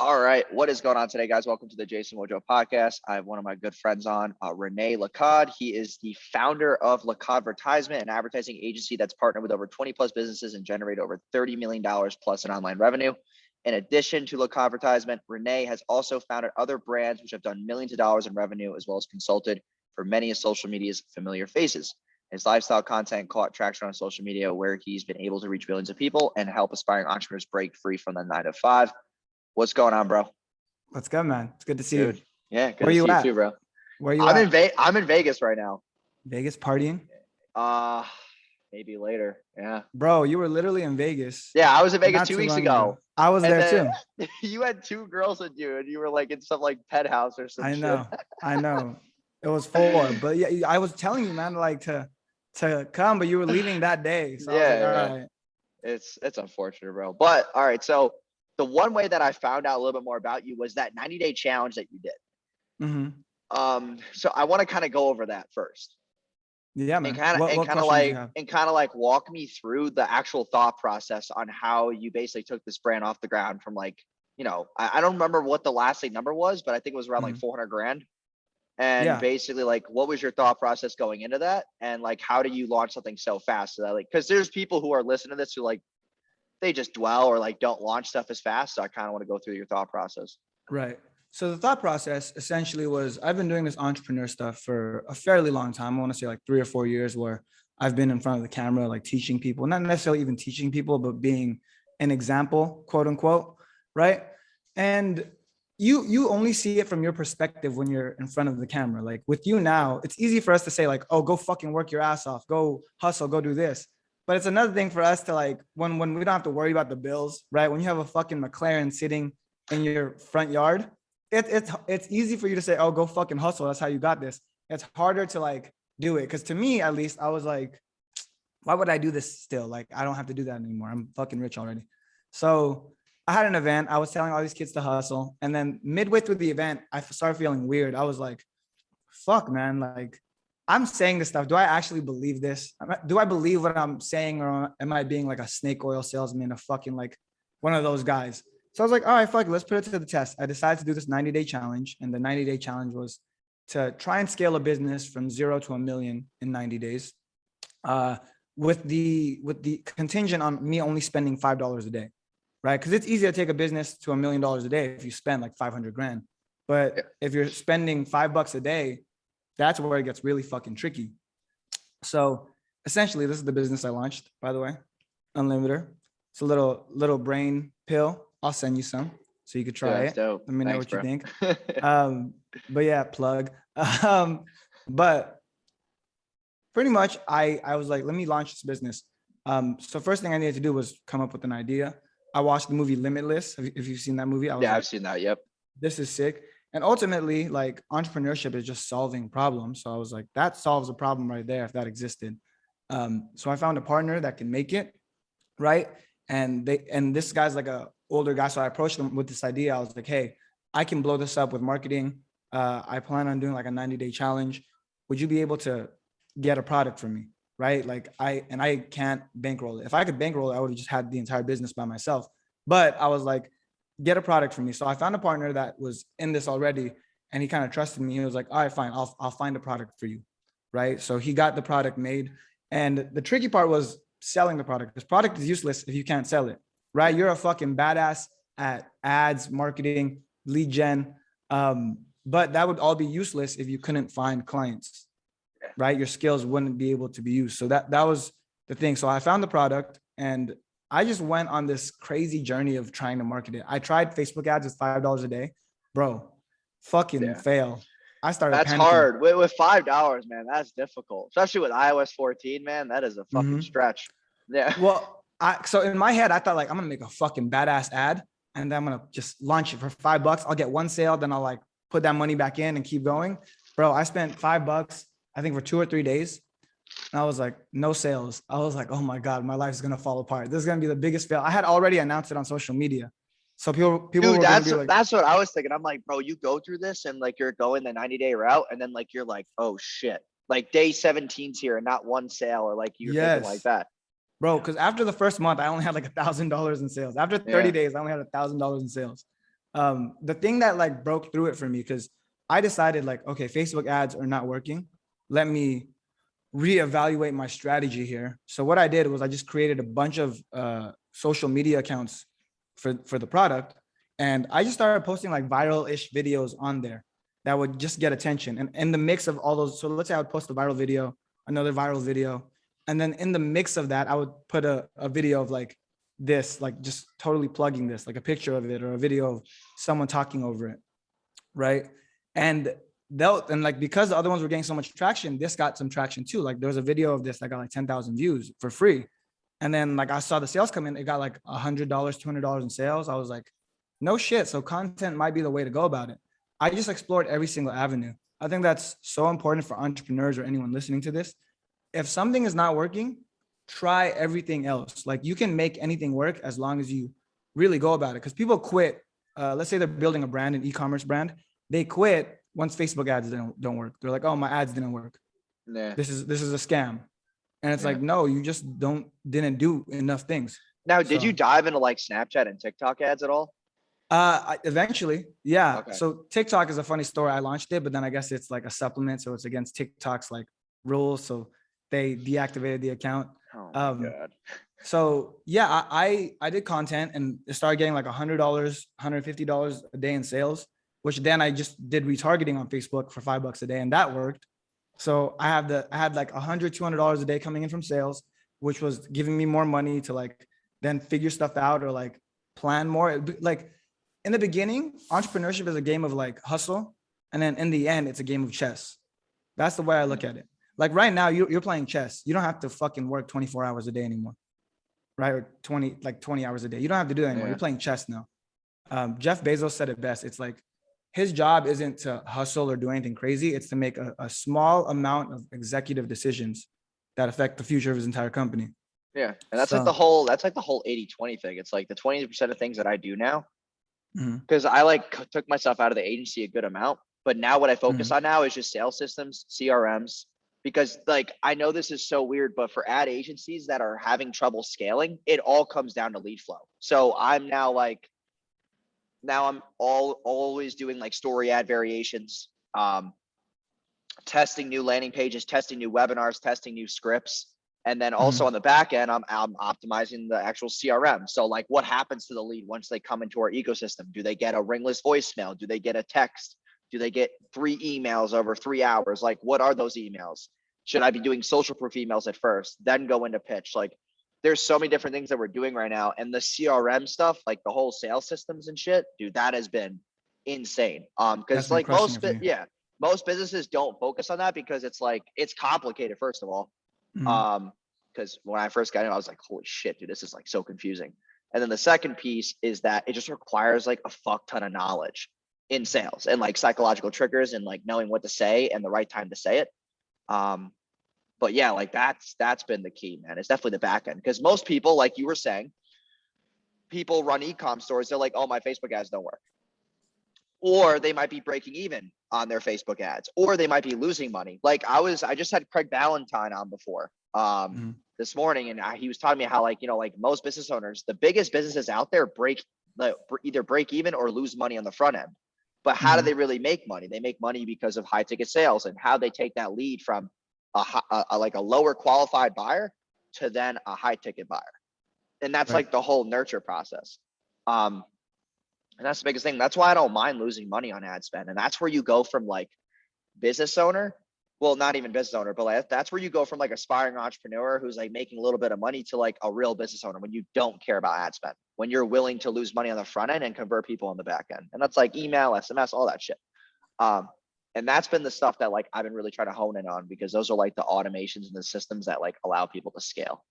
All right, what is going on today, guys? Welcome to the Jason Wojo podcast. I have one of my good friends on, Rene Lacad. He is the founder of Lacad Advertisement, an advertising agency that's partnered with over 20 plus businesses and generated over $30 million plus in online revenue. In addition to Lacad Advertisement, Rene has also founded other brands which have done millions of dollars in revenue, as well as consulted for many of social media's familiar faces. His lifestyle content caught traction on social media, where he's been able to reach millions of people and help aspiring entrepreneurs break free from the 9 to 5. What's going on, bro? What's good, man? It's good to see Dude. you. Yeah, good Where to you see you at? too, bro. Where you at? I'm in Vegas right now. Vegas partying? Maybe later. Yeah. Bro, you were literally in Vegas. Yeah, I was in Vegas not 2 too weeks long ago. I was And there then too. you had 2 girls with you, and you were like in some like penthouse or some I shit. know. It was 4, but yeah, I was telling you, man, like to come, but you were leaving that day. So I was like, all right. It's unfortunate, bro. But all right, so the one way that I found out a little bit more about you was that 90-day challenge that you did. Mm-hmm. So I want to kind of go over that first. Yeah, man. And kind of like walk me through the actual thought process on how you basically took this brand off the ground from like, I don't remember what the last number was, but I think it was around like 400 grand. And Yeah. basically, like, what was your thought process going into that? And like, how do you launch something so fast? So that, like, because there's people who are listening to this who like, they just dwell or like don't launch stuff as fast. So I kind of want to go through your thought process. Right. So the thought process essentially was, I've been doing this entrepreneur stuff for a fairly long time. I want to say like 3 or 4 years, where I've been in front of the camera, like teaching people, not necessarily even teaching people, but being an example, quote unquote. Right. And you only see it from your perspective when you're in front of the camera. Like with you now, it's easy for us to say like, oh, go fucking work your ass off, go hustle, go do this. But it's another thing for us to like, when we don't have to worry about the bills, right? When you have a fucking McLaren sitting in your front yard, it's easy for you to say, oh, go fucking hustle. That's how you got this. It's harder to like do it. Because to me, at least, I was like, why would I do this still? Like, I don't have to do that anymore. I'm fucking rich already. So I had an event. I was telling all these kids to hustle. And then midway through the event, I started feeling weird. I was like, fuck, man. Like, I'm saying this stuff. Do I actually believe this? Do I believe what I'm saying? Or am I being like a snake oil salesman, a fucking like one of those guys? So I was like, all right, fuck it, let's put it to the test. I decided to do this 90-day challenge. And the 90-day challenge was to try and scale a business from 0 to 1 million in 90 days. With the contingent on me only spending $5 a day, right? Because it's easy to take a business to $1 million a day if you spend like 500 grand. But if you're spending $5 a day, that's where it gets really fucking tricky. So essentially, this is the business I launched, by the way, Unlimited. It's a little brain pill. I'll send you some so you could try it. Dope. Let me know Thanks, what you bro. think. But yeah, plug. But pretty much I was like, let me launch this business. So first thing I needed to do was come up with an idea. I watched the movie Limitless. If you've seen that movie, I've seen that. Yep. This is sick. And ultimately, like, entrepreneurship is just solving problems. So I was like, that solves a problem right there if that existed. So I found a partner that can make it, right? And this guy's like a older guy. So I approached him with this idea. I was like, hey, I can blow this up with marketing. I plan on doing like a 90-day challenge. Would you be able to get a product from me? Right? Like I can't bankroll it. If I could bankroll it, I would have just had the entire business by myself. But I was like, get a product from me. So I found a partner that was in this already, and he kind of trusted me. He was like, all right, fine. I'll find a product for you. Right. So he got the product made. And the tricky part was selling the product. This product is useless if you can't sell it. Right. You're a fucking badass at ads, marketing, lead gen. But that would all be useless if you couldn't find clients. Right. Your skills wouldn't be able to be used. So that was the thing. So I found the product, and I just went on this crazy journey of trying to market it. I tried Facebook ads with $5 a day, bro. Fucking fail. I started. That's panicking. Hard with $5, man. That's difficult, especially with iOS 14, man. That is a fucking stretch. Yeah. Well, so in my head, I thought like, I'm gonna make a fucking badass ad, and then I'm gonna just launch it for $5. I'll get one sale, then I'll like put that money back in and keep going. Bro, I spent $5, I think, for 2 or 3 days. And I was like, no sales. I was like, oh my God, my life is going to fall apart. This is going to be the biggest fail. I had already announced it on social media. So people Dude, were going to be like, that's what I was thinking. I'm like, bro, you go through this and like, you're going the 90-day route. And then like, you're like, oh shit, like day 17's here and not one sale, or like you're thinking like that. Bro, because after the first month, I only had like $1,000 in sales. After 30 days, I only had $1,000 in sales. The thing that like broke through it for me, because I decided like, okay, Facebook ads are not working. Let me reevaluate my strategy here. So what I did was I just created a bunch of social media accounts for the product. And I just started posting like viral-ish videos on there that would just get attention. And in the mix of all those, so let's say I would post a viral video, another viral video. And then in the mix of that, I would put a video of like this, like just totally plugging this, like a picture of it or a video of someone talking over it. Right. And like because the other ones were getting so much traction, this got some traction too. Like there was a video of this that got like 10,000 views for free. And then like I saw the sales come in, it got like $100, $200 in sales. I was like, no shit. So content might be the way to go about it. I just explored every single avenue. I think that's so important for entrepreneurs or anyone listening to this. If something is not working, try everything else. Like you can make anything work as long as you really go about it. Because people quit. Let's say they're building a brand, an e-commerce brand. They quit once Facebook ads don't work. They're like, oh, my ads didn't work. Nah. This is a scam. And it's like, no, you just didn't do enough things. Now, did you dive into like Snapchat and TikTok ads at all? Eventually, yeah. Okay. So TikTok is a funny story. I launched it, but then I guess it's like a supplement, so it's against TikTok's like rules. So they deactivated the account. Oh my God. So yeah, I did content and it started getting like $100, $150 a day in sales, which then I just did retargeting on Facebook for $5 a day, and that worked. So I had like $100, $200 a day coming in from sales, which was giving me more money to like then figure stuff out or like plan more. Like in the beginning, entrepreneurship is a game of like hustle, and then in the end, it's a game of chess. That's the way I look at it. Like right now, you're playing chess. You don't have to fucking work 24 hours a day anymore, right? Or 20 hours a day. You don't have to do that anymore. You're playing chess now. Jeff Bezos said it best. It's like his job isn't to hustle or do anything crazy. It's to make a small amount of executive decisions that affect the future of his entire company. Yeah. And that's like the whole 80-20 thing. It's like the 20% of things that I do now, because I like took myself out of the agency a good amount. But now what I focus on now is just sales systems, CRMs, because like, I know this is so weird, but for ad agencies that are having trouble scaling, it all comes down to lead flow. So I'm always doing like story ad variations, testing new landing pages, testing new webinars, testing new scripts. And then also on the back end, I'm optimizing the actual CRM. So like what happens to the lead once they come into our ecosystem? Do they get a ringless voicemail? Do they get a text? Do they get 3 emails over 3 hours? Like, what are those emails? Should I be doing social proof emails at first, then go into pitch? Like, there's so many different things that we're doing right now. And the CRM stuff, like the whole sales systems and shit, dude, that has been insane. Because like most businesses don't focus on that because it's like, it's complicated, first of all. Because when I first got in, I was like, holy shit, dude, this is like so confusing. And then the second piece is that it just requires like a fuck ton of knowledge in sales and like psychological triggers and like knowing what to say and the right time to say it. But yeah, like that's been the key, man. It's definitely the back end, because most people, like you were saying, people run e-com stores. They're like, oh, my Facebook ads don't work. Or they might be breaking even on their Facebook ads, or they might be losing money. Like I just had Craig Ballantyne on before this morning, and he was telling me how like, you know, like most business owners, the biggest businesses out there either break even or lose money on the front end. But how do they really make money? They make money because of high ticket sales and how they take that lead from like a lower qualified buyer to then a high ticket buyer. And that's like the whole nurture process. And that's the biggest thing. That's why I don't mind losing money on ad spend. And that's where you go from like business owner, well, not even business owner, but like, that's where you go from like aspiring entrepreneur who's like making a little bit of money to like a real business owner, when you don't care about ad spend, when you're willing to lose money on the front end and convert people on the back end. And that's like email, SMS, all that shit. And that's been the stuff that like I've been really trying to hone in on, because those are like the automations and the systems that like allow people to scale.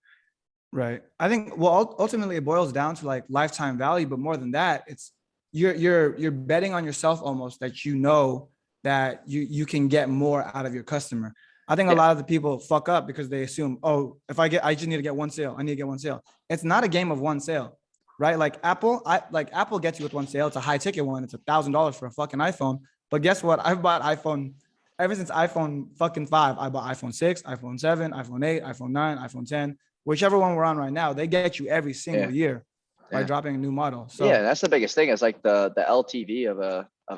Right. I think, well, ultimately it boils down to like lifetime value, but more than that, it's you're betting on yourself almost, that you know that you can get more out of your customer. I think a lot of the people fuck up because they assume, oh, I just need to get one sale. I need to get one sale. It's not a game of one sale, right? Like Apple gets you with one sale. It's a high ticket one. It's $1,000 for a fucking iPhone. But guess what? I've bought iPhone ever since iPhone fucking 5. I bought iPhone 6, iPhone 7, iPhone 8, iPhone 9, iPhone 10, whichever one we're on right now. They get you every single year. by Yeah. dropping a new model. Yeah, So that's the biggest thing is like the LTV of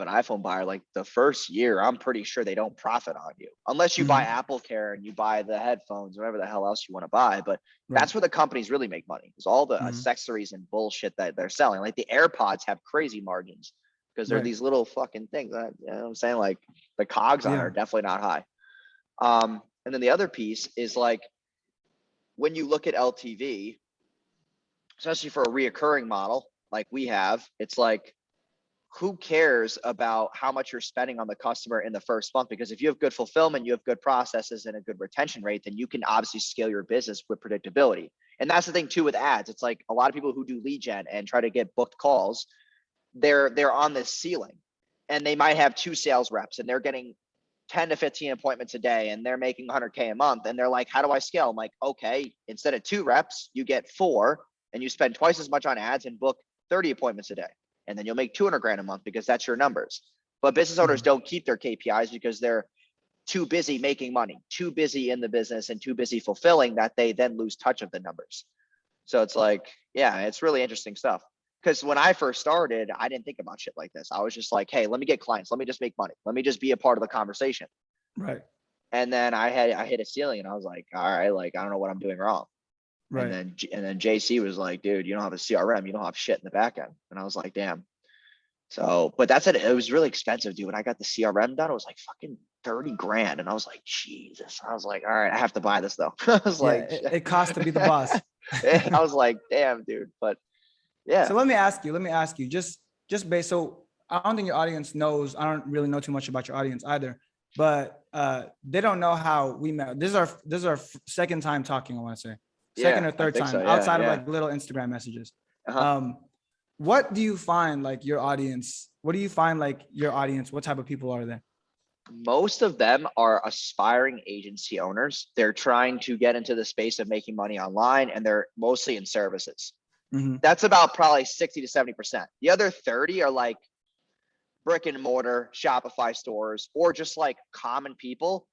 an iPhone buyer. Like the first year, I'm pretty sure they don't profit on you unless you buy mhm, Apple Care and you buy the headphones, whatever the hell else you want to buy. But right. that's where the companies really make money. Is all the Mhm, accessories and bullshit that they're selling. Like the AirPods have crazy margins because they're right. these little fucking things. You know what I'm saying? Like the cogs on it Yeah. are definitely not high. And then the other piece is like when you look at LTV, especially for a reoccurring model like we have, it's like who cares about how much you're spending on the customer in the first month? Because if you have good fulfillment, you have good processes and a good retention rate, then you can obviously scale your business with predictability. And that's the thing too with ads. It's like a lot of people who do lead gen and try to get booked calls, they're on this ceiling and they might have 2 sales reps and they're getting 10 to 15 appointments a day and they're making 100K a month. And they're like, how do I scale? I'm like, okay, instead of 2 reps, you get 4 and you spend twice as much on ads and book 30 appointments a day. And then you'll make 200 grand a month because that's your numbers. But business owners Mhm, don't keep their KPIs because they're too busy making money, too busy in the business and too busy fulfilling that they then lose touch of the numbers. So it's like, yeah, it's really interesting stuff. Because when I first started, I didn't think about shit like this. I was just like, hey, let me get clients. Let me just make money. Let me just be a part of the conversation. right. And then I hit a ceiling and I was like, all right, like I don't know what I'm doing wrong. And Right. then JC was like, dude, you don't have a CRM, you don't have shit in the back end. And I was like, damn. So, but that's it. It was really expensive, dude. When I got the CRM done, it was like fucking 30 grand. And I was like, Jesus. I was like, all right, I have to buy this though. I was Yeah. like, It costs to be the boss. I was like, damn, dude. But So yeah, let me ask you, just based, so I don't think your audience knows, I don't really know too much about your audience either, but they don't know how we met. This is our second time talking, I want to say. Second yeah, or I third think so. time, Yeah, outside of yeah. like little Instagram messages. Uh-huh. Um, what do you find like your audience? What do you find like your audience? What type of people are they? Most of them are aspiring agency owners. They're trying to get into the space of making money online and they're mostly in services. Mm-hmm. That's about probably 60 to 70%. The other 30 are like brick and mortar Shopify stores or just like common people.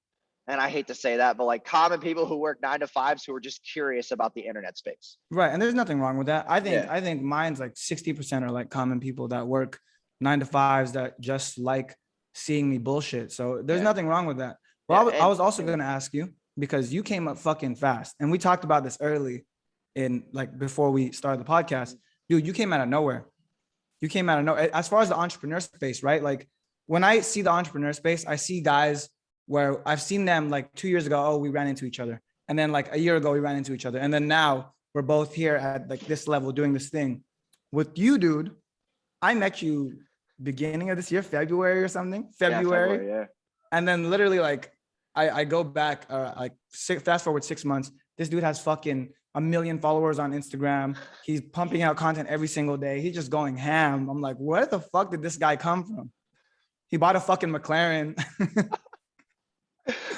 And I hate to say that, but like common people who work 9 to 5s who are just curious about the internet space. Right. And there's nothing wrong with that. I think Yeah. I think mine's like 60% are like common people that work 9 to 5s that just like seeing me bullshit. So there's Yeah. nothing wrong with that. Yeah. Well, I And was also gonna ask you because you came up fucking fast. And we talked about this early in like before we started the podcast. Dude, you came out of nowhere. You came out of nowhere. As far as the entrepreneur space, right? Like when I see the entrepreneur space, I see guys where I've seen them like 2 years ago. Oh, we ran into each other. And then like a year ago, we ran into each other. And then now we're both here at like this level doing this thing. With you, dude, I met you beginning of this year, February or something, yeah, February. February. Yeah. And then literally like I go back fast forward 6 months. This dude has fucking 1 million followers on Instagram. He's pumping out content every single day. He's just going ham. I'm like, where the fuck did this guy come from? He bought a fucking McLaren.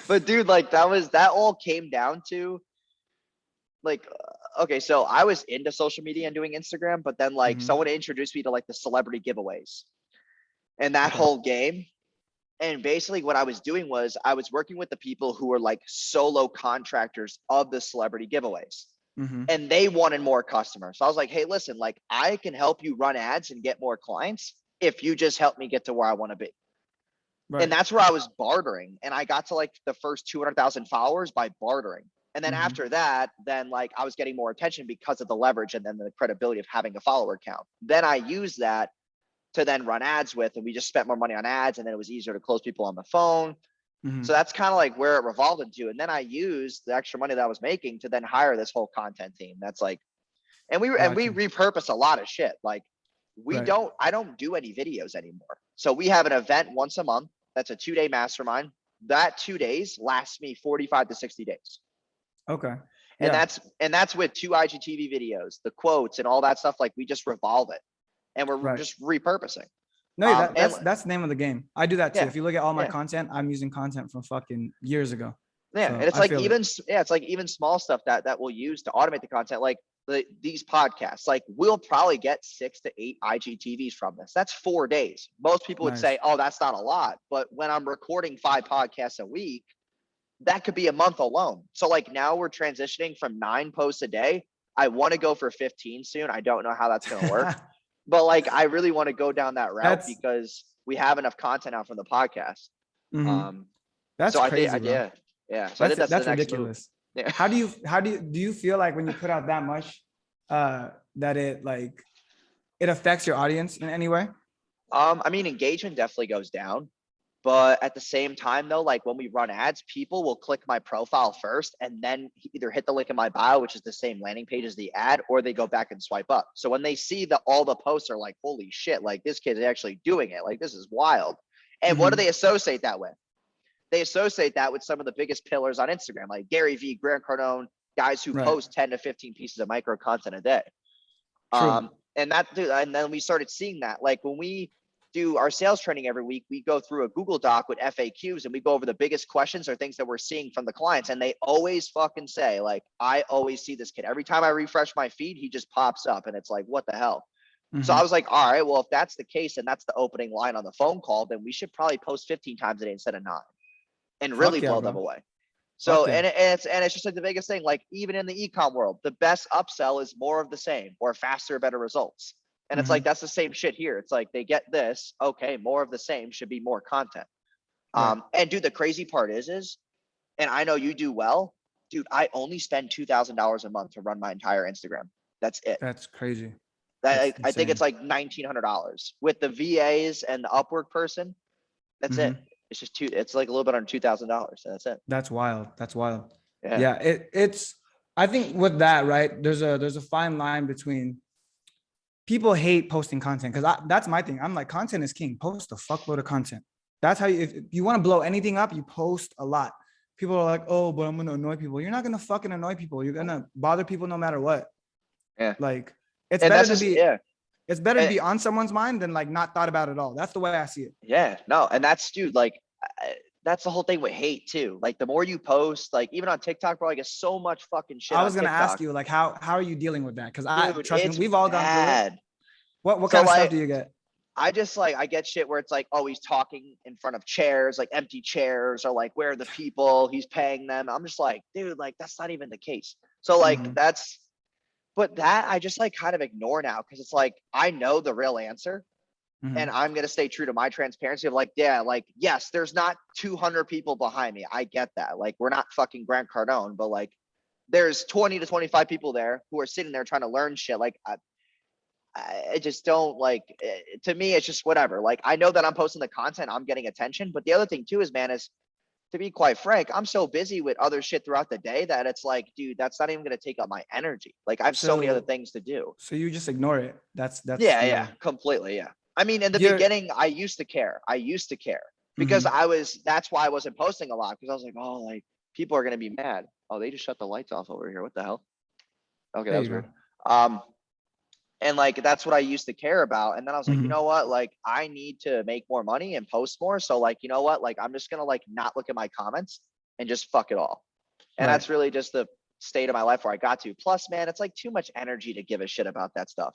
But dude, like that all came down to like okay, so I was into social media and doing Instagram, but then like Mhm. someone introduced me to like the celebrity giveaways and that Okay. whole game. And basically what I was doing was I was working with the people who were like solo contractors of the celebrity giveaways. Mm-hmm. And they wanted more customers. So I was like, hey, listen, like I can help you run ads and get more clients if you just help me get to where I want to be. And Right. that's where I was bartering. And I got to like the first 200,000 followers by bartering. And then Mm-hmm. after that, then like I was getting more attention because of the leverage and then the credibility of having a follower count. Then I used that to then run ads with, and we just spent more money on ads, and then it was easier to close people on the phone. Mm-hmm. So that's kind of like where it revolved into. And then I used the extra money that I was making to then hire this whole content team. That's like, and we Gotcha. repurpose a lot of shit. Like Right. I don't do any videos anymore. So we have an event once a month. That's a 2-day mastermind. That 2 days lasts me 45 to 60 days. Okay. And Yeah. that's with 2 IGTV videos, the quotes and all that stuff. Like we just revolve it and we're Right. just repurposing. No, that, And that's the name of the game. I do that too. yeah, If you look at all my yeah. content, I'm using content from fucking years ago. Yeah, and So it's I like feel it. it's like even small stuff that we'll use to automate the content, like these podcasts. Like we'll probably get 6 to 8 IGTVs from this. That's 4 days. Most people would say, Nice. "Oh, that's not a lot," but when I'm recording 5 podcasts a week, that could be a month alone. So like now we're transitioning from 9 posts a day I want to go for 15 soon. I don't know how that's going to work, but like, I really want to go down that route because we have enough content out from the podcast. That's So I crazy, think, bro. yeah. So I think that's the next ridiculous. move. Yeah. Do you feel like when you put out that much, that it affects your audience in any way? I mean, engagement definitely goes down, but at the same time though, like when we run ads, people will click my profile first and then either hit the link in my bio, which is the same landing page as the ad, or they go back and swipe up. So when they see that all the posts are like, holy shit, like this kid is actually doing it. Like this is wild. And what do they associate that with? They associate that with some of the biggest pillars on Instagram, like Gary Vee, Grant Cardone, guys who post 10 to 15 pieces of micro content a day. True. And then we started seeing that, like when we do our sales training every week, we go through a Google Doc with FAQs and we go over the biggest questions or things that we're seeing from the clients. And they always fucking say, like, I always see this kid. Every time I refresh my feed, he just pops up and it's like, what the hell? So I was like, all right, well, if that's the case and that's the opening line on the phone call, then we should probably post 15 times a day instead of 9 and really blow them away. So, and it's just like the biggest thing, like even in the econ world, the best upsell is more of the same or faster, better results. And it's like, that's the same shit here. It's like, they get this, okay, more of the same should be more content. And dude, the crazy part is, and I know you do well, dude, I only spend $2,000 a month to run my entire Instagram. That's it. That's crazy. I think it's like $1,900 with the VAs and the Upwork person. That's it. It's just it's like a little bit under $2,000. That's it. That's wild. Yeah. It's, I think with that, right, there's a fine line between, people hate posting content because that's my thing. I'm like, content is king. Post a fuckload of content. That's how if you want to blow anything up, you post a lot. People are like, oh, but I'm going to annoy people. You're not going to fucking annoy people. You're going to bother people no matter what. Yeah. Like it's better to be on someone's mind than like not thought about at all. That's the way I see it. Yeah, no. And that's, dude, like, that's the whole thing with hate too. Like the more you post, like even on TikTok, bro, I get so much fucking shit. I was going to ask you, like, how are you dealing with that? Cause trust me, we've all gone through it. What kind of stuff do you get? I just like, I get shit where it's like, oh, he's talking in front of chairs, like empty chairs, or like, where are the people? He's paying them. I'm just like, dude, like that's not even the case. So like but that I just like kind of ignore now because it's like, I know the real answer. And I'm going to stay true to my transparency of like, yeah, like, yes, there's not 200 people behind me. I get that. Like, we're not fucking Grant Cardone, but like, there's 20 to 25 people there who are sitting there trying to learn shit. Like, I just don't like, to me, it's just whatever. Like, I know that I'm posting the content, I'm getting attention. But the other thing too is, man, is to be quite frank, I'm so busy with other shit throughout the day that it's like, dude, that's not even going to take up my energy. Like, I have so many other things to do. So you just ignore it. That's yeah, completely. Yeah. I mean, in the beginning, I used to care because that's why I wasn't posting a lot, because I was like, oh, like people are going to be mad. Oh, they just shut the lights off over here. What the hell? Okay. That was weird. And like, that's what I used to care about. And then I was like, you know what? Like, I need to make more money and post more. So like, you know what? Like, I'm just going to like not look at my comments and just fuck it all. And that's really just the state of my life where I got to. Plus, man, it's like too much energy to give a shit about that stuff.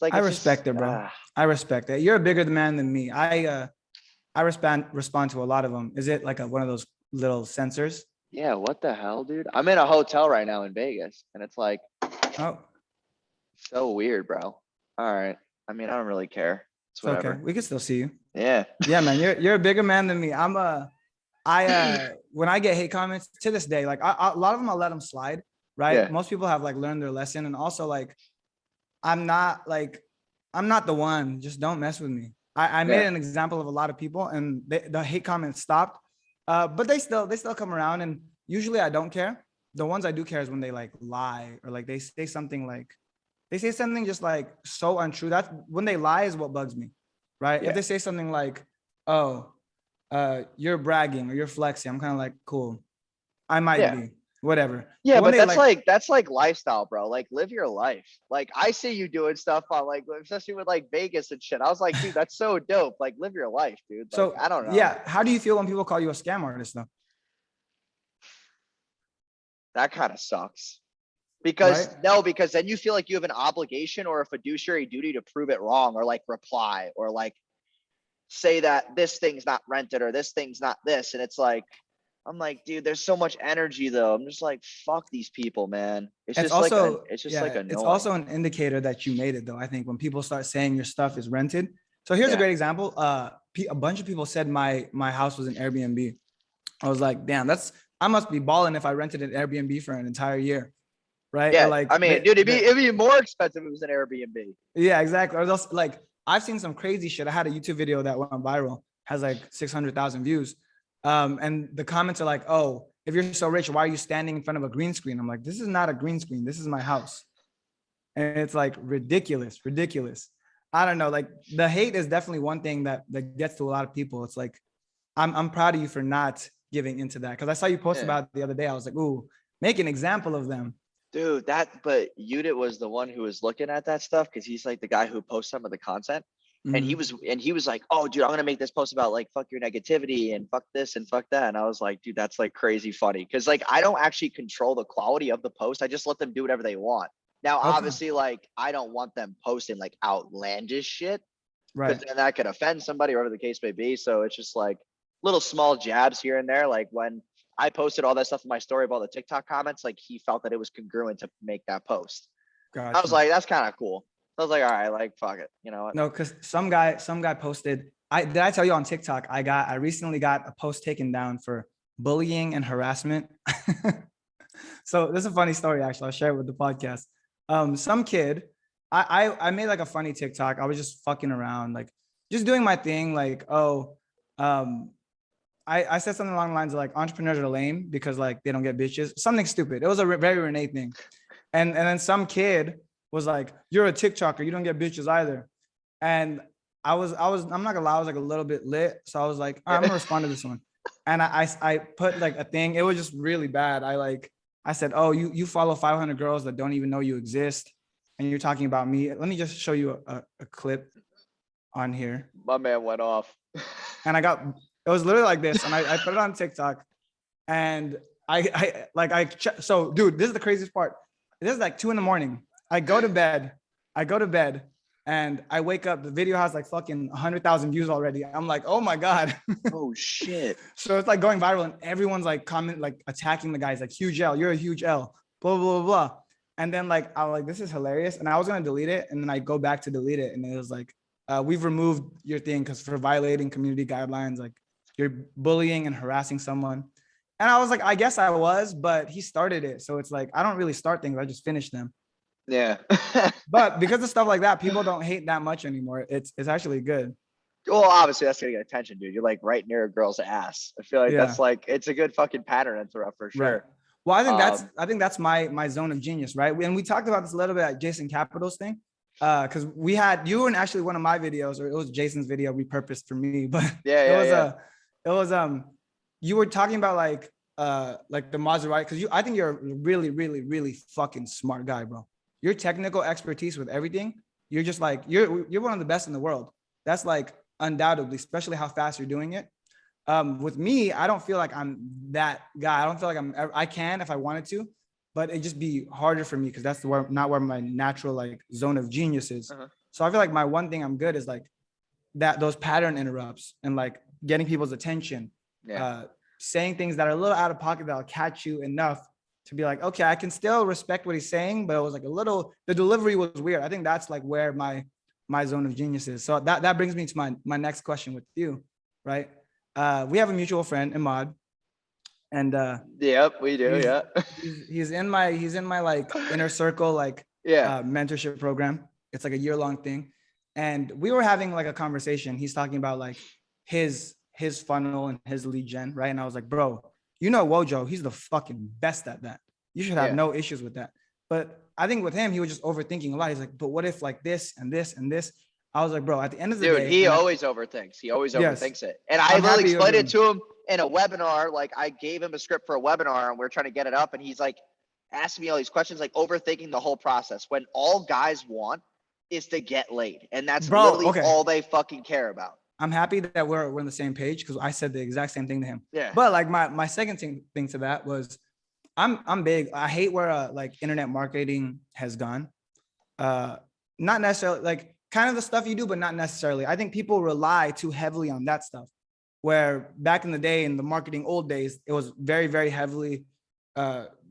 Like, I respect it, bro. I respect it. You're a bigger man than me. I respond to a lot of them. Is it like one of those little sensors? Yeah. What the hell, dude? I'm in a hotel right now in Vegas, and it's like, oh, so weird, bro. All right. I mean, I don't really care. It's whatever. Okay. We can still see you. Yeah. Yeah, man. You're a bigger man than me. When I get hate comments to this day, like a lot of them, I'll let them slide. Right. Yeah. Most people have like learned their lesson, and also like, I'm not the one. Just don't mess with me. I made an example of a lot of people, and the hate comments stopped. But they still come around, and usually I don't care. The ones I do care is when they like lie or like they say something just like so untrue. That's when they lie is what bugs me, right? Yeah. If they say something like, "Oh, you're bragging or you're flexing," I'm kind of like, cool. I might be. Whatever. Yeah, but that's like lifestyle, bro. Like, live your life. Like, I see you doing stuff on like, especially with like Vegas and shit. I was like, dude, that's so dope. Like, live your life, dude. Like, so I don't know. Yeah. How do you feel when people call you a scam artist though? That kind of sucks. Because because then you feel like you have an obligation or a fiduciary duty to prove it wrong, or like reply, or like say that this thing's not rented or this thing's not this. And it's like, I'm like, dude, there's so much energy though. I'm just like, fuck these people, man. It's also, It's just like yeah, it's annoying. also an indicator that you made it though. I think when people start saying your stuff is rented. So here's a Yeah. great example. A bunch of people said my house was an Airbnb. I was like, damn, I must be balling if I rented an Airbnb for an entire year, right? Or Yeah. like I mean, dude, it'd be more expensive if it was an Airbnb. yeah, exactly. Or those, like I've seen some crazy shit. I had a YouTube video that went viral, has like 600,000 views. And the comments are like, oh, if you're so rich, why are you standing in front of a green screen? I'm like, this is not a green screen. This is my house. And it's like ridiculous, ridiculous. I don't know. Like the hate is definitely one thing that gets to a lot of people. It's like, I'm proud of you for not giving into that. Cause I saw you post about it the other day. I was like, ooh, make an example of them. Dude, but Udit was the one who was looking at that stuff because he's like the guy who posts some of the content. And Mhm. he was like, oh, dude, I'm gonna make this post about like fuck your negativity and fuck this and fuck that. And I was like, dude, that's like crazy funny. Cause like I don't actually control the quality of the post. I just let them do whatever they want. Now, Okay. obviously, like I don't want them posting like outlandish shit because Right. then that could offend somebody, whatever the case may be. So it's just like little small jabs here and there. Like when I posted all that stuff in my story about the TikTok comments, like he felt that it was congruent to make that post. I was Gotcha. like, that's kind of cool. I was like, all right, like fuck it, you know what? No, because some guy posted. I tell you on TikTok, I recently got a post taken down for bullying and harassment. So this is a funny story, actually. I'll share it with the podcast. Some kid, I made like a funny TikTok. I was just fucking around, like just doing my thing, like, oh, um, I said something along the lines of like entrepreneurs are lame because like they don't get bitches. Something stupid. It was a very Rene thing. And then some kid was like, "You're a TikToker. You don't get bitches either." And I'm not gonna lie, I was like a little bit lit. So I was like, all right, I'm Yeah. gonna respond to this one. And I put like a thing. It was just really bad. I said, oh, you follow 500 girls that don't even know you exist, and you're talking about me. Let me just show you a clip on here. My man went off. And it was literally like this, and I put it on TikTok, and so dude, this is the craziest part. This is like 2 a.m. I go to bed, and I wake up. The video has like fucking 100,000 views already. I'm like, oh my god. Oh shit. So it's like going viral, and everyone's like like attacking the guys, like huge L, you're a huge L, blah blah blah blah. And then like I was like, this is hilarious, and I was gonna delete it, and then I go back to delete it, and it was like, we've removed your thing because for violating community guidelines, like you're bullying and harassing someone. And I was like, I guess I was, but he started it, so it's like I don't really start things, I just finish them. Yeah. But because of stuff like that, people don't hate that much anymore. It's actually good. Well, obviously that's gonna get attention, dude. You're like right near a girl's ass. I feel like Yeah. that's like it's a good fucking pattern to interrupt for Right. sure. Well, Um, I think that's my zone of genius, right? And we talked about this a little bit at Jason Capital's thing. Because we had you in actually one of my videos, or it was Jason's video repurposed for me, but yeah, it yeah, was yeah. it was you were talking about like the Maserati, because I think you're a really, really, really fucking smart guy, bro. Your technical expertise with everything, you're just like you're one of the best in the world. That's like undoubtedly, especially how fast you're doing it. With me, I don't feel like I'm that guy. I don't feel like I can if I wanted to, but it'd just be harder for me because that's not where my natural like zone of genius is. Uh-huh. So I feel like my one thing I'm good is like those pattern interrupts and like getting people's attention, Yeah. uh, saying things that are a little out of pocket that'll catch you enough to be like, okay, I can still respect what he's saying, but it was like the delivery was weird. I think that's like where my zone of genius is. So that brings me to my next question with you, right? We have a mutual friend, Imad, and Yep, we do. he's Yeah. he's in my like inner circle like Yeah. mentorship program. It's like a year-long thing, and we were having like a conversation. He's talking about like his funnel and his lead gen, right? And I was like, bro, Wojo, he's the fucking best at that. You should have Yeah. no issues with that. But I think with him, he was just overthinking a lot. He's like, but what if like this and this and this? I was like, bro, at the end of the Dude, day, he always overthinks. He always yes, overthinks it. And I I'm literally happy you explained it agree. to him in a webinar. Like I gave him a script for a webinar and we're trying to get it up. And he's like asking me all these questions, like overthinking the whole process when all guys want is to get laid. And that's Bro, literally okay. all they fucking care about. I'm happy that we're on the same page because I said the exact same thing to him. Yeah. But like my second thing to that was I'm big. I hate where like internet marketing has gone. Not necessarily like kind of the stuff you do, but not necessarily. I think people rely too heavily on that stuff. where back in the day, in the marketing old days, it was very, very heavily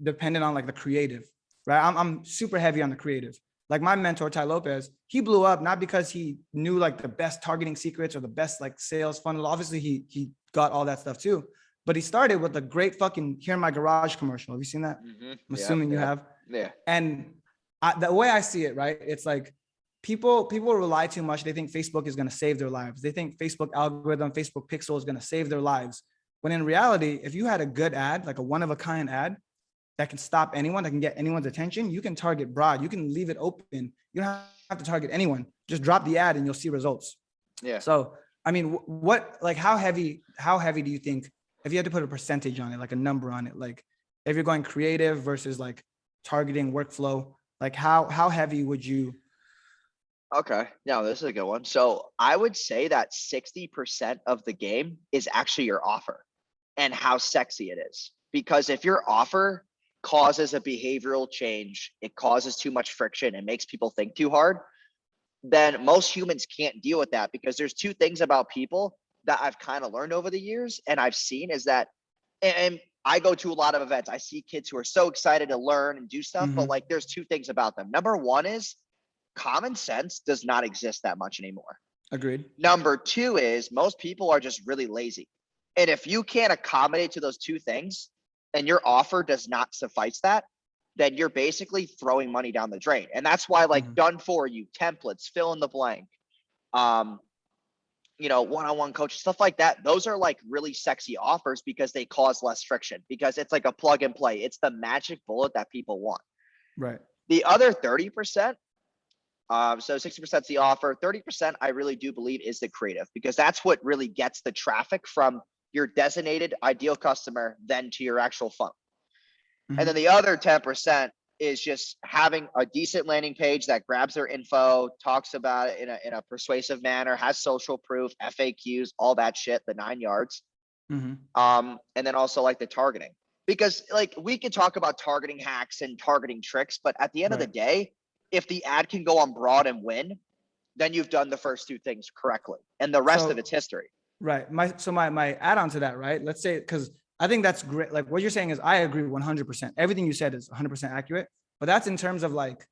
dependent on like the creative, right? I'm super heavy on the creative. Like my mentor, Ty Lopez, he blew up not because he knew like the best targeting secrets or the best like sales funnel. Obviously, he got all that stuff too. But he started with a great fucking Here in My Garage commercial. Have you seen that? I'm assuming you have. Yeah. And the way I see it, right? It's like people rely too much. They think Facebook is going to save their lives. They think Facebook algorithm, Facebook pixel is going to save their lives. When in reality, if you had a good ad, like a one of a kind ad that can stop anyone, that can get anyone's attention, you can target broad. You can leave it open. You don't have to target anyone. Just drop the ad and you'll see results. Yeah. So, I mean, what, like, how heavy do you think, if you had to put a percentage on it, like a number on it, like if you're going creative versus like targeting workflow, like how heavy would you? Okay. Now this is a good one. So I would say that 60% of the game is actually your offer and how sexy it is. Because if your offer causes a behavioral change, it causes too much friction, it makes people think too hard, then most humans can't deal with that. Because there's two things about people that I've kind of learned over the years and I've seen is that, and I go to a lot of events, I see kids who are so excited to learn and do stuff, but like there's two things about them. Number one is common sense does not exist that much anymore. Agreed. Number two is most people are just really lazy. And if you can't accommodate to those two things and your offer does not suffice that, then you're basically throwing money down the drain. And that's why like done for you templates, fill in the blank, one-on-one coach, stuff like that. Those are like really sexy offers because they cause less friction, because it's like a plug and play. It's the magic bullet that people want. Right. The other 30%, so 60% is the offer. 30%, I really do believe, is the creative, because that's what really gets the traffic from your designated ideal customer then to your actual funnel. And then the other 10% is just having a decent landing page that grabs their info, talks about it in a persuasive manner, has social proof, FAQs, all that shit, the 9 yards. And then also like the targeting, because like we could talk about targeting hacks and targeting tricks, but at the end of the day, if the ad can go on broad and win, then you've done the first two things correctly, and the rest of it's history. Right. My add-on to that, right? Let's say, because I think that's great. Like what you're saying is I agree 100%. Everything you said is 100% accurate, but that's in terms of like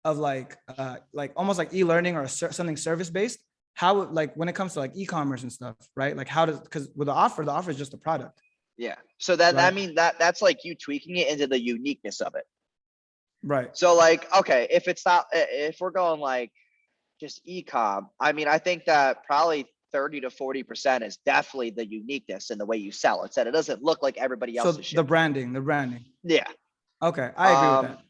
almost like e-learning or something service-based. How, like when it comes to like e-commerce and stuff, right? Like how does, because with the offer is just a product. Yeah. So that, I mean, that's like you tweaking it into the uniqueness of it. Right. So like, okay, if we're going like just e-com, I mean, I think that probably 30 to 40% is definitely the uniqueness in the way you sell it. That it doesn't look like everybody else's shit. The branding. Yeah. Okay. I agree with that.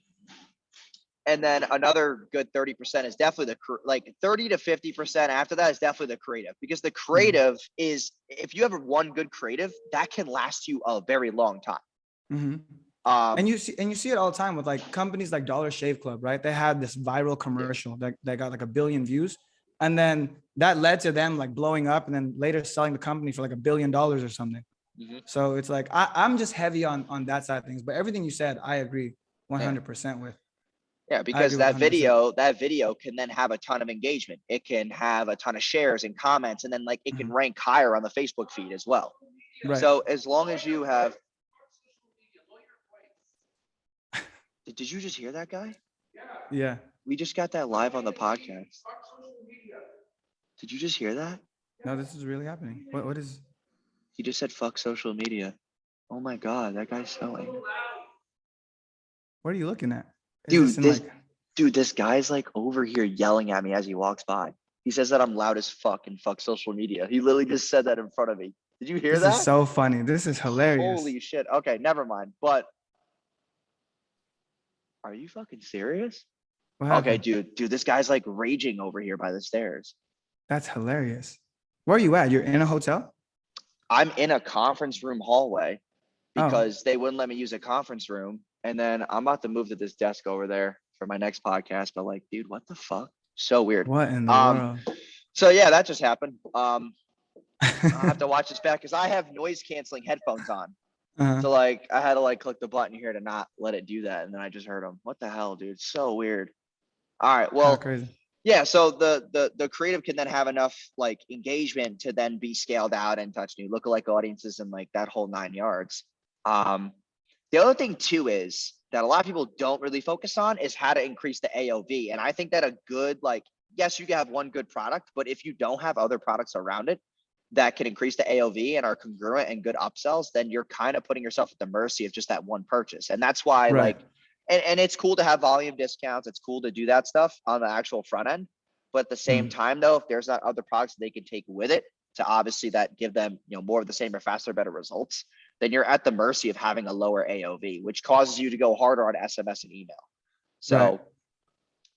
And then another good 30% is definitely like 30 to 50% after that is definitely the creative, because the creative is, if you have one good creative, that can last you a very long time. And you see it all the time with like companies like Dollar Shave Club, right? They had this viral commercial that got like 1 billion views. And then that led to them like blowing up and then later selling the company for like $1 billion or something. So it's like, I'm just heavy on that side of things, but everything you said, I agree 100% with. Yeah, because that video can then have a ton of engagement. It can have a ton of shares and comments, and then like it can rank higher on the Facebook feed as well. Right. So as long as you have, did you just hear that guy? Yeah. We just got that live on the podcast. Did you just hear that? No, this is really happening. What is? He just said fuck social media. Oh my God, that guy's selling. What are you looking at? This guy's like over here yelling at me as he walks by. He says that I'm loud as fuck and fuck social media. He literally just said that in front of me. Did you hear that? This is so funny. This is hilarious. Holy shit. Okay, never mind. But are you fucking serious? Okay, dude, this guy's like raging over here by the stairs. That's hilarious. Where are you at? You're in a hotel? I'm in a conference room hallway because they wouldn't let me use a conference room. And then I'm about to move to this desk over there for my next podcast. But like, dude, what the fuck? So weird. What in the world? So yeah, that just happened. I'll have to watch this back because I have noise canceling headphones on. So like I had to like click the button here to not let it do that. And then I just heard him. What the hell, dude? So weird. All right. Well, Yeah, so the creative can then have enough like engagement to then be scaled out and touch new lookalike audiences and like that whole 9 yards. The other thing too is that a lot of people don't really focus on is how to increase the AOV. And I think that a good like, yes, you can have one good product, but if you don't have other products around it that can increase the AOV and are congruent and good upsells, then you're kind of putting yourself at the mercy of just that one purchase. And that's why Right. like, and it's cool to have volume discounts. It's cool to do that stuff on the actual front end. But at the same time, though, if there's not other products they can take with it to obviously that give them, more of the same or faster, better results, then you're at the mercy of having a lower AOV, which causes you to go harder on SMS and email. Right. So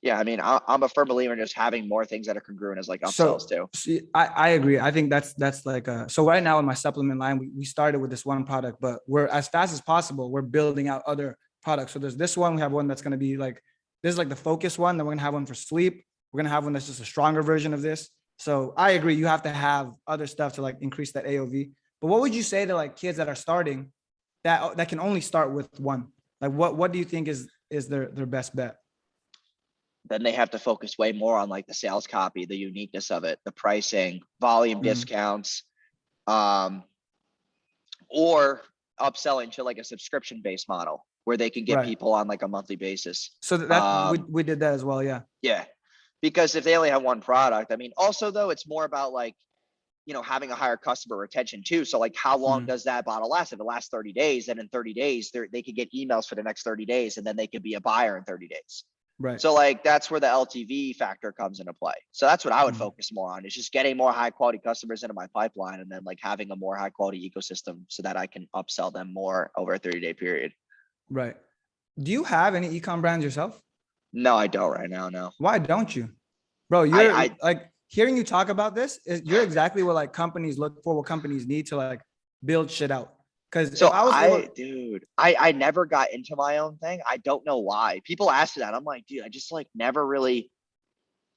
yeah, I mean, I'm a firm believer in just having more things that are congruent as like upsells So too. see, I agree. I think that's like so right now in my supplement line, we started with this one product, but we're as fast as possible, we're building out other products. So there's this one, we have one that's going to be like, this is like the focus one. Then we're going to have one for sleep. We're going to have one that's just a stronger version of this. So I agree. You have to have other stuff to like increase that AOV. But what would you say to like kids that are starting that can only start with one? Like what do you think is their best bet? Then they have to focus way more on like the sales copy, the uniqueness of it, the pricing, volume Mhm. discounts, um, or upselling to like a subscription based model where they can get Right. people on like a monthly basis. So that we did that as well. Yeah. Yeah, because if they only have one product, I mean, also though, it's more about like, having a higher customer retention too. So like, how long Mhm. does that bottle last? If it lasts 30 days, then in 30 days, they could get emails for the next 30 days, and then they could be a buyer in 30 days. Right. So like, that's where the LTV factor comes into play. So that's what I would Mhm. focus more on, is just getting more high quality customers into my pipeline, and then like having a more high quality ecosystem so that I can upsell them more over a 30-day period. Right. Do you have any econ brands yourself? No, I don't right now. No, Why don't you? Bro, I, you're I, like hearing you talk about this, you're exactly what like companies look for, what companies need to like build shit out. Because if So I was able, dude, I never got into my own thing. I don't know why. People ask me that. I'm like, dude, I just like never really.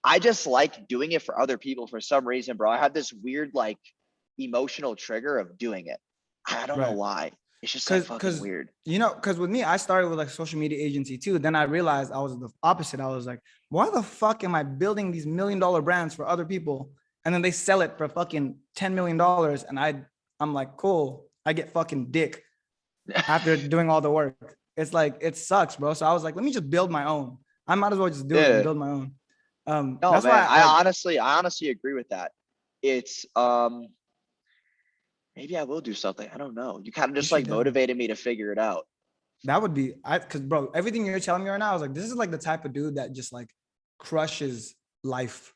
I just like doing it for other people for some reason, bro. I have this weird like emotional trigger of doing it. I don't know right. why. It's just like fucking Because weird. because with me, I started with like social media agency too. Then I realized I was the opposite. I was like, why the fuck am I building these $1 million brands for other people? And then they sell it for fucking $10 million. And I'm like, cool. I get fucking dick after doing all the work. It's like it sucks, bro. So I was like, let me just build my own. I might as well just do it and Yeah. build my own. No, That's man. why I honestly agree with that. It's maybe I will do something. I don't know. You kind of you just should like definitely. motivated me to figure it out. That would be because bro, everything you're telling me right now, I was like, this is like the type of dude that just like crushes life.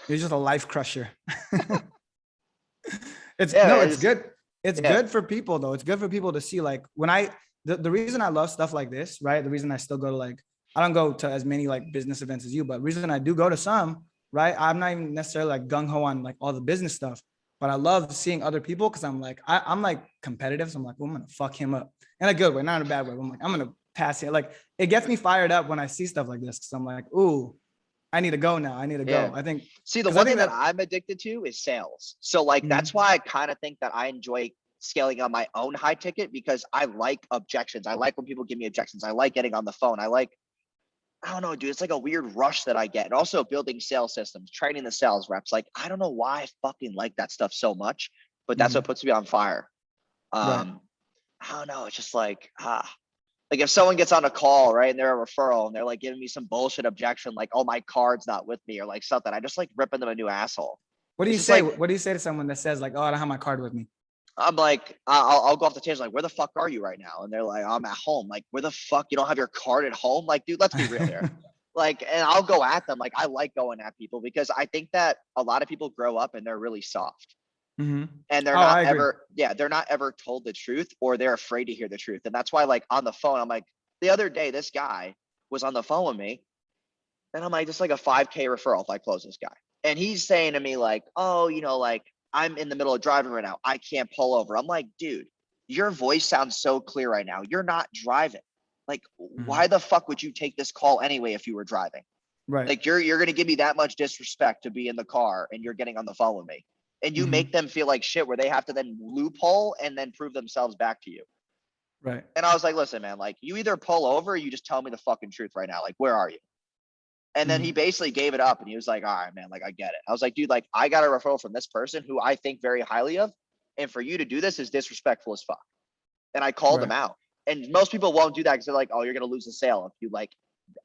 You're just a life crusher. It's Yeah, no, man, it's good. It's yeah. good for people though. It's good for people to see like when the reason I love stuff like this, right? The reason I still go to like I don't go to as many like business events as you, but the reason I do go to some, right? I'm not even necessarily like gung ho on like all the business stuff, but I love seeing other people because I'm like I'm like competitive, so I'm like, well, I'm gonna fuck him up in a good way, not in a bad way. I'm like, I'm gonna pass it. Like it gets me fired up when I see stuff like this because I'm like, ooh, I need to go now. I need to Yeah. go. I think See, the because I one think thing that that I'm addicted to is sales. So like mhm, that's why I kind of think that I enjoy scaling on my own high ticket, because I like objections. I like when people give me objections. I like getting on the phone. I don't know, dude. It's like a weird rush that I get. And also building sales systems, training the sales reps. Like, I don't know why I fucking like that stuff so much, but that's what mhm, puts me on fire. right. Um, I don't know. It's just like if someone gets on a call, right, and they're a referral and they're like giving me some bullshit objection, like, oh, my card's not with me or like something, I just like ripping them a new asshole. What do It's you just say? like, What do you say to someone that says like, "Oh, I don't have my card with me"? I'm like, I'll go off the tangent, like, where the fuck are you right now? And they're like, I'm at home. Like, where the fuck? You don't have your card at home? Like, dude, let's be real here. Like, and I'll go at them. Like, I like going at people because I think that a lot of people grow up and they're really soft, Hmm. and they're Oh, not I agree. ever, yeah, they're not ever told the truth, or they're afraid to hear the truth. And that's why, like, on the phone, I'm like, the other day, this guy was on the phone with me, and I'm like, just like a 5K referral if I close this guy. And he's saying to me, like, oh, like, I'm in the middle of driving right now. I can't pull over. I'm like, dude, your voice sounds so clear right now. You're not driving. Like, Hmm. why the fuck would you take this call anyway if you were driving? Right. Like, you're gonna give me that much disrespect to be in the car and you're getting on the phone with me. And you make Hmm. them feel like shit where they have to then loophole and then prove themselves back to you. Right. And I was like, listen, man, like, you either pull over or you just tell me the fucking truth right now. Like, where are you? And then he basically gave it up and he was like, all right, man, like I get it. I was like, dude, like I got a referral from this person who I think very highly of. And for you to do this is disrespectful as fuck. And I called him Right. out. And most people won't do that because they're like, oh, you're going to lose the sale if you like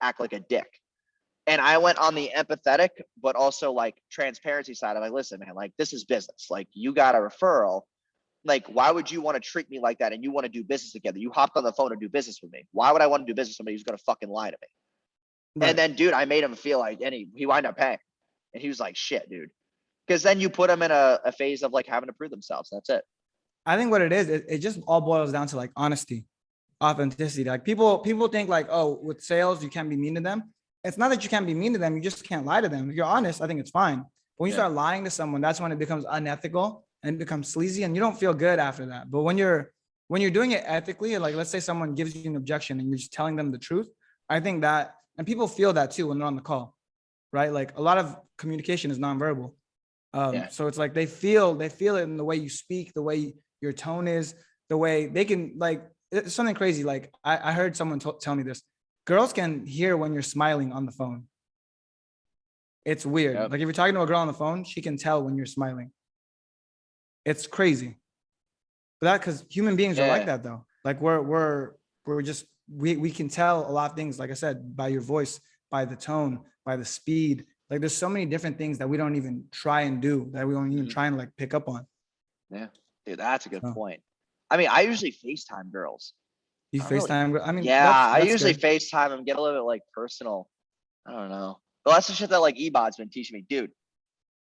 act like a dick. And I went on the empathetic, but also like transparency side. I'm like, listen, man, like this is business. Like you got a referral. Like, why would you want to treat me like that? And you want to do business together? You hopped on the phone to do business with me. Why would I want to do business with somebody who's going to fucking lie to me? Right. And then, dude, I made him feel like, and he wound up paying. And he was like, shit, dude. Because then you put them in a phase of like having to prove themselves. That's it. I think what it is, it just all boils down to like honesty, authenticity. Like people think like, oh, with sales, you can't be mean to them. It's not that you can't be mean to them. You just can't lie to them. If you're honest, I think it's fine. But when you start lying to someone, that's when it becomes unethical and it becomes sleazy and you don't feel good after that. But when you're doing it ethically, like let's say someone gives you an objection and you're just telling them the truth, I think that, and people feel that too when they're on the call, right? Like a lot of communication is nonverbal. So it's like they feel it in the way you speak, the way your tone is, the way they can, like, it's something crazy. Like I heard someone tell me this. Girls can hear when you're smiling on the phone. It's weird. Yep. Like if you're talking to a girl on the phone, she can tell when you're smiling. It's crazy. But that, because human beings are like that though. Like we're just, we can tell a lot of things, like I said, by your voice, by the tone, by the speed. Like there's so many different things that we don't even try and do, that we don't even try and like pick up on. Yeah, dude, that's a good point. I mean, I usually FaceTime girls. You FaceTime? Really, I mean, yeah, that's I usually good. FaceTime them, get a little bit like personal. I don't know. Well, that's the shit that like Ebot's been teaching me, dude.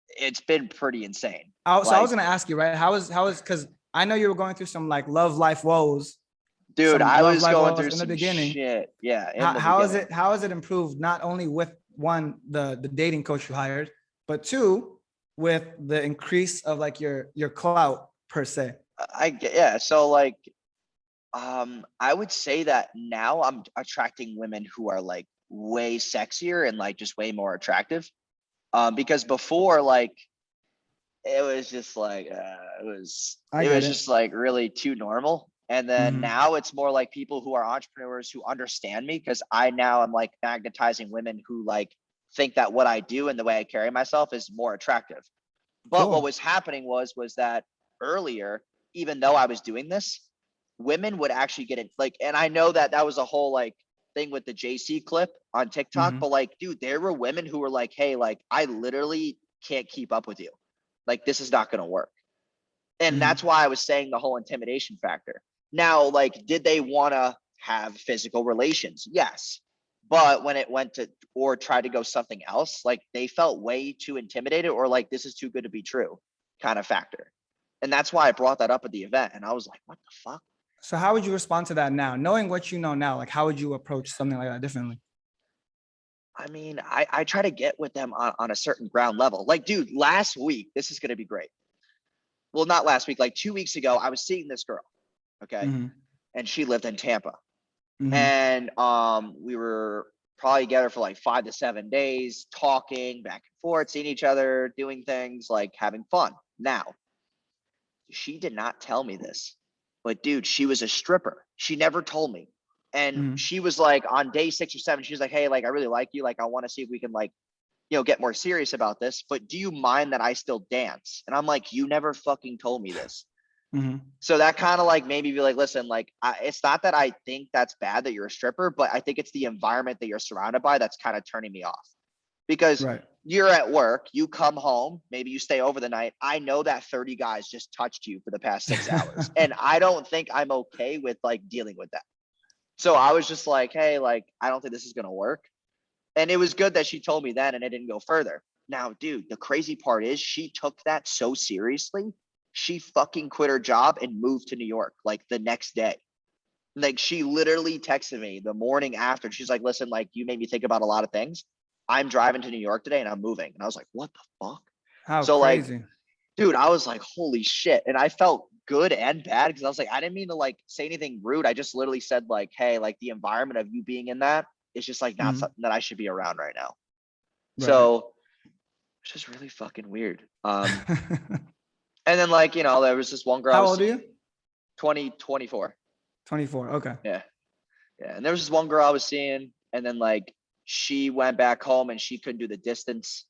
It's been pretty insane. So I was gonna ask you, right? How is because I know you were going through some like love life woes. Dude, I was going through in the some beginning. shit. Yeah. How is it improved? Not only with one, the dating coach you hired, but two, with the increase of like your clout per se. So like, I would say that now I'm attracting women who are like way sexier and like just way more attractive. Because before, like, it was just like it was just like really too normal. And then now it's more like people who are entrepreneurs who understand me, because I'm like magnetizing women who like think that what I do and the way I carry myself is more attractive. But what was happening was that earlier, even though I was doing this, women would actually get it like, and I know that was a whole like thing with the JC clip on TikTok, but like, dude, there were women who were like, hey, like I literally can't keep up with you. Like, this is not going to work. And that's why I was saying the whole intimidation factor. Now, like, did they want to have physical relations? Yes. But when it went to, or try to go something else, like they felt way too intimidated, or like, this is too good to be true kind of factor. And that's why I brought that up at the event. And I was like, what the fuck? So how would you respond to that now? Knowing what you know now, like how would you approach something like that differently? I mean, I try to get with them on a certain ground level. Like, dude, last week, this is going to be great. Well, not last week, like 2 weeks ago, I was seeing this girl. Okay. And she lived in Tampa. And we were probably together for like 5 to 7 days, talking back and forth, seeing each other, doing things, like having fun. Now, she did not tell me this, but dude, she was a stripper. She never told me. And she was like, on day 6 or 7, she was like, hey, like I really like you. Like I want to see if we can like, get more serious about this, but do you mind that I still dance? And I'm like, you never fucking told me this. So that kind of like made me be like, listen, like it's not that I think that's bad that you're a stripper, but I think it's the environment that you're surrounded by that's kind of turning me off. Because you're at work, you come home, maybe you stay over the night. I know that 30 guys just touched you for the past 6 hours. And I don't think I'm okay with like dealing with that. So I was just like, hey, like, I don't think this is going to work. And it was good that she told me that and it didn't go further. Now, dude, the crazy part is she took that so seriously. She fucking quit her job and moved to New York like the next day. Like she literally texted me the morning after. She's like, listen, like you made me think about a lot of things. I'm driving to New York today and I'm moving. And I was like, what the fuck? How crazy. Like, dude, I was like, holy shit. And I felt good and bad because I was like, I didn't mean to like say anything rude. I just literally said like, hey, like the environment of you being in that is just like not something that I should be around right now. So it's just really fucking weird. And then like, there was this one girl. How old are you? 24. 24. Okay. Yeah. And there was this one girl I was seeing, and then like she went back home and she couldn't do the distance.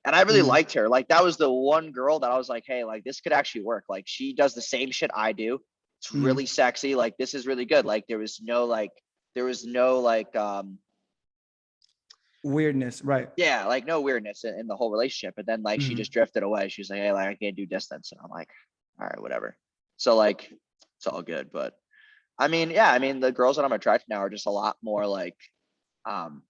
And I really Mhm. liked her. Like that was the one girl that I was like, hey, like this could actually work. Like she does the same shit I do. It's Mhm. really sexy. Like this is really good. Like there was no Weirdness, right? yeah, like no weirdness in the whole relationship. And then like she Mhm. just drifted away. She was like, hey, like I can't do distance. And I'm like, all right, whatever. So like it's all good. But I mean, yeah, I mean the girls that I'm attracted now are just a lot more like um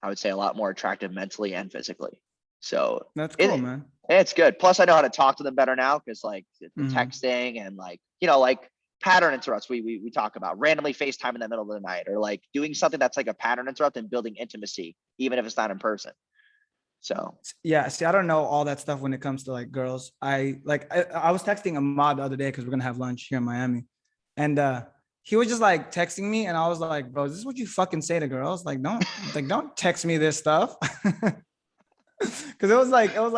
I would say a lot more attractive mentally and physically. So That's cool, it man. it's good. Plus, I know how to talk to them better now because like the Mhm. texting and like like pattern interrupts. We talk about randomly FaceTime in the middle of the night or like doing something that's like a pattern interrupt and building intimacy, even if it's not in person. So Yeah, see, I don't know all that stuff when it comes to like girls. I was texting Ahmad the other day because we're gonna have lunch here in Miami, and he was just like texting me, and I was like, bro, is this what you fucking say to girls? Like don't text me this stuff. Because it was like I was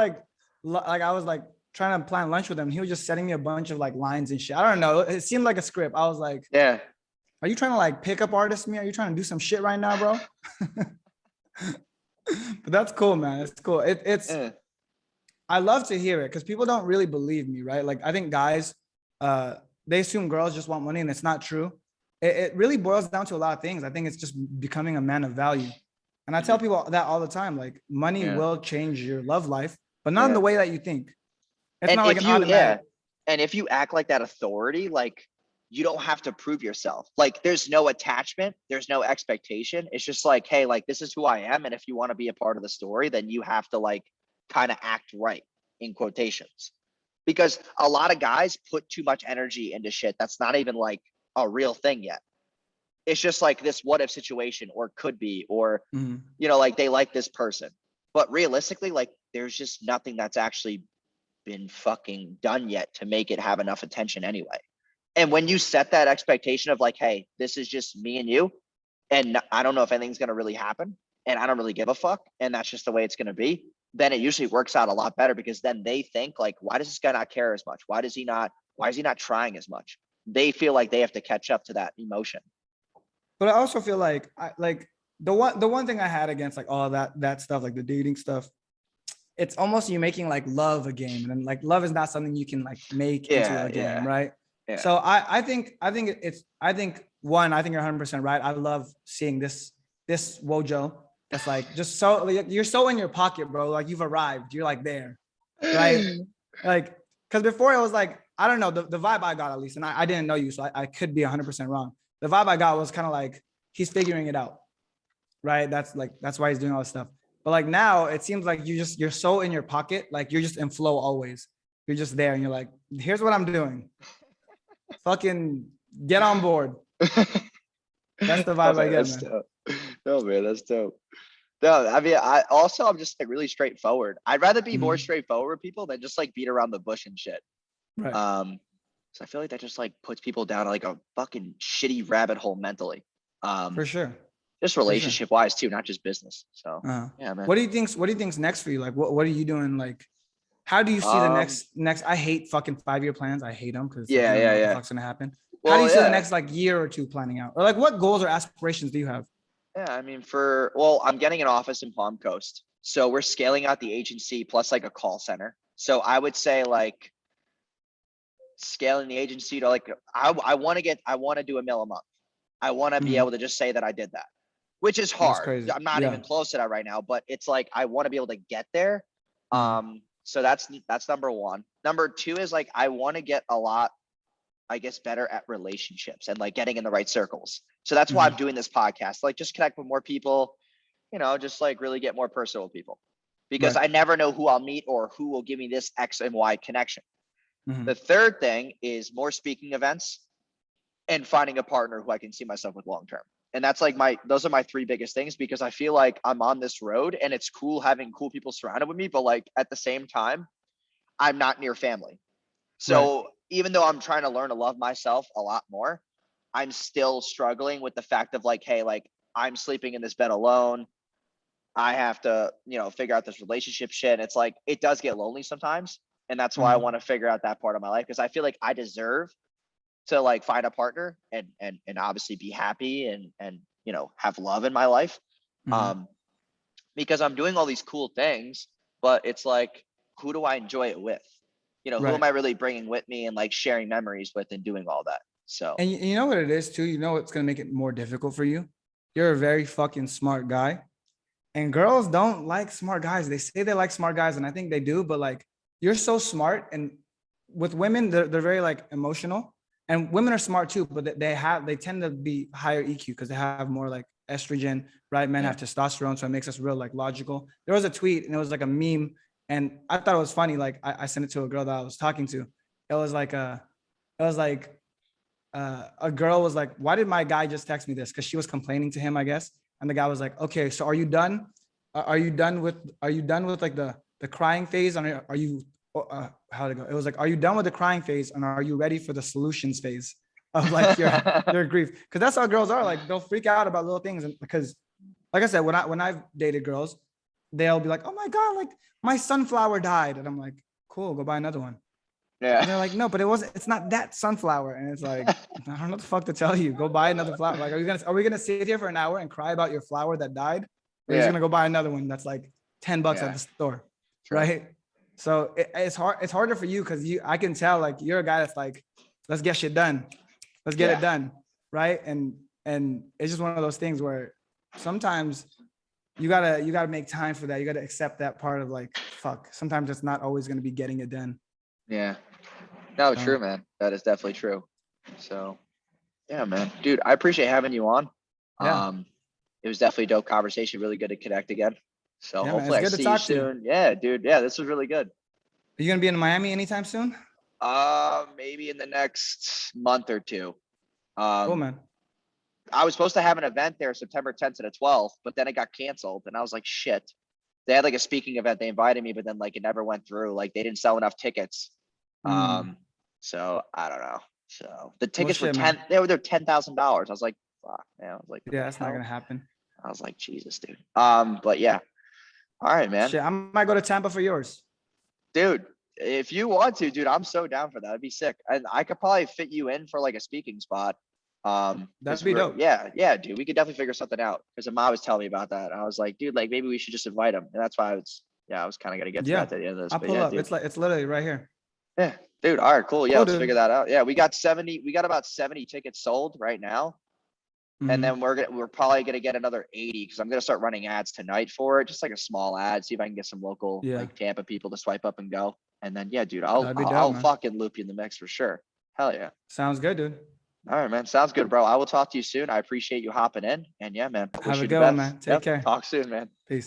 like trying to plan lunch with him. He was just sending me a bunch of like lines and shit. I don't know. It seemed like a script. I was like, yeah, are you trying to like pick up artist me? Are you trying to do some shit right now, bro? But that's cool, man. It's cool. It's yeah, I love to hear it because people don't really believe me, right? Like I think guys, uh, they assume girls just want money, and it's not true. It really boils down to a lot of things. I think it's just becoming a man of value. And I tell mhm, people that all the time. Like money yeah, will change your love life, but not in yeah. the way that you think. It's And not like if an you yeah, automatic. and if you act like that authority, like you don't have to prove yourself. Like there's no attachment, there's no expectation. It's just like, hey, like this is who I am, and if you want to be a part of the story, then you have to like kind of act right in quotations. Because a lot of guys put too much energy into shit that's not even like a real thing yet. It's just like this what if situation or could be or Mhm. like they like this person. But realistically, like there's just nothing that's actually been fucking done yet to make it have enough attention anyway. And when you set that expectation of like, hey, this is just me and you, and I don't know if anything's gonna really happen, and I don't really give a fuck, and that's just the way it's gonna be, then it usually works out a lot better because then they think like, why does this guy not care as much? Why is he not trying as much? They feel like they have to catch up to that emotion. But I also feel like the one thing I had against like all that stuff, like the dating stuff, it's almost you making like love a game, and then like love is not something you can like make into Yeah, a game, yeah, right? yeah. So I think you're 100% right. I love seeing this Wojo that's like just so like, you're so in your pocket, bro. Like you've arrived. You're like there, right? Like because before it was like I don't know the vibe I got at least, and I didn't know you, so I could be 100% wrong. The vibe I got was kind of like he's figuring it out, right? That's why he's doing all this stuff. But like now it seems like you're so in your pocket, like you're just in flow always. You're just there and you're like, here's what I'm doing. Fucking get on board. That's the Oh vibe I man, get, that's man. dope. No man, that's dope. No, I mean, I'm just like really straightforward. I'd rather be more Mhm. straightforward with people than just like beat around the bush and shit. Right. Um, so I feel like that just like puts people down like a fucking shitty rabbit hole mentally. For Um, sure. just For sure. relationship wise too, not just business. So Uh, yeah, man. what do you think's next for you? Like what are you doing? Like how do you see the Um, next I hate fucking 5-year plans. I hate them because it's like you yeah, don't know yeah, what the yeah. fuck's gonna happen. How do Well, you see the yeah, next like year or two planning out? Or like what goals or aspirations do you have? yeah. I mean, I'm getting an office in Palm Coast, so we're scaling out the agency plus like a call center. So I would say like scaling the agency to like I want to do a mill a month. I want to be Mhm. able to just say that I did that, which is That's hard. crazy. I'm not Yeah. even close to that right now, but it's like I want to be able to get there. Mhm. So that's number one. Number two is like I want to get a lot, I guess, better at relationships and like getting in the right circles. So that's why I'm Mhm. doing this podcast, like just connect with more people, just like really get more personal with people. Because Right. I never know who I'll meet or who will give me this X and Y connection. The Mhm. third thing is more speaking events and finding a partner who I can see myself with long term. And that's like those are my three biggest things because I feel like I'm on this road and it's cool having cool people surrounded with me, but like at the same time, I'm not near family. Right. So even though I'm trying to learn to love myself a lot more, I'm still struggling with the fact of like, hey, like I'm sleeping in this bed alone. I have to, figure out this relationship shit. It's like it does get lonely sometimes. And that's why I Mhm. want to figure out that part of my life because I feel like I deserve to like find a partner and obviously be happy and have love in my life. Mhm. Um, because I'm doing all these cool things, but it's like, who do I enjoy it with? You know, who am Right. I really bringing with me and like sharing memories with and doing all that? So And you know what it is too? You know what's gonna make it more difficult for you? You're a very fucking smart guy. And girls don't like smart guys. They say they like smart guys, and I think they do, but like you're so smart. And with women, they're very like emotional. And women are smart too, but they tend to be higher EQ because they have more like estrogen, right? Men yeah. have testosterone, so it makes us real like logical. There was a tweet and it was like a meme, and I thought it was funny. Like I sent it to a girl that I was talking to. It was like it was like a girl was like, why did my guy just text me this? Because she was complaining to him, I guess. And the guy was like, okay, so are you done? Are you done with like the crying phase? Are you how to go? It was like, are you done with the crying phase? And are you ready for the solutions phase of like your grief? Because that's how girls are. Like they'll freak out about little things. And because like I said, when I've dated girls, they'll be like, oh my God, like my sunflower died. And I'm like, cool, go buy another one. Yeah. And they're like, no, but it's not that sunflower. And it's like, I don't know what the fuck to tell you. Go buy another flower. Like, are we gonna sit here for an hour and cry about your flower that died? Or are you Yeah. gonna go buy another one that's like $10 Yeah. at the store? True. Right. So it's harder for you because I can tell like you're a guy that's like, let's get shit done. Let's get it done. Right. And it's just one of those things where sometimes you gotta make time for that. You gotta accept that part of like, fuck, sometimes it's not always gonna be getting it done. Yeah. No, true, man. That is definitely true. So yeah, man. Dude, I appreciate having you on. Yeah. It was definitely a dope conversation. Really good to connect again. So Yeah, man. It's hopefully I good to see you talk to you. soon. Yeah, dude. Yeah, this was really good. Are you gonna be in Miami anytime soon? Maybe in the next month or two. Cool, Um, man. I was supposed to have an event there September 10th to the 12th, but then it got canceled. And I was like, shit. They had like a speaking event. They invited me, but then like it never went through. Like they didn't sell enough tickets. Mm. So I don't know. So the Well, tickets were shit, man. they're $10,000. I was like, fuck, man. I was like, what Yeah, the that's not hell? gonna happen. I was like, Jesus, dude. But yeah. All right, man. Shit, I might go to Tampa for yours. Dude, if you want to, dude, I'm so down for that. It'd be sick. And I could probably fit you in for like a speaking spot. That'd Because be we're dope. yeah, dude, we could definitely figure something out. Because Amma was telling me about that. And I was like, dude, like maybe we should just invite him. And that's why I was kind of gonna get to Yeah, that at the end of this. I'll But pull yeah, up. dude. It's literally right here. Yeah, dude. All right, cool. Yeah, Cool, let's figure dude. that out. Yeah, we got about 70 tickets sold right now. And Mm-hmm. then we're probably gonna get another 80 because I'm gonna start running ads tonight for it, just like a small ad, see if I can get some local Yeah, like Tampa people to swipe up and go. And then yeah, dude, that'd be dope, I'll man. fucking loop you in the mix for sure. Hell yeah. Sounds good, dude. All right, man. Sounds good, bro. I will talk to you soon. I appreciate you hopping in. And yeah, man, Have wish a you the good one, best. man. Take Yep. care. Talk soon, man. Peace.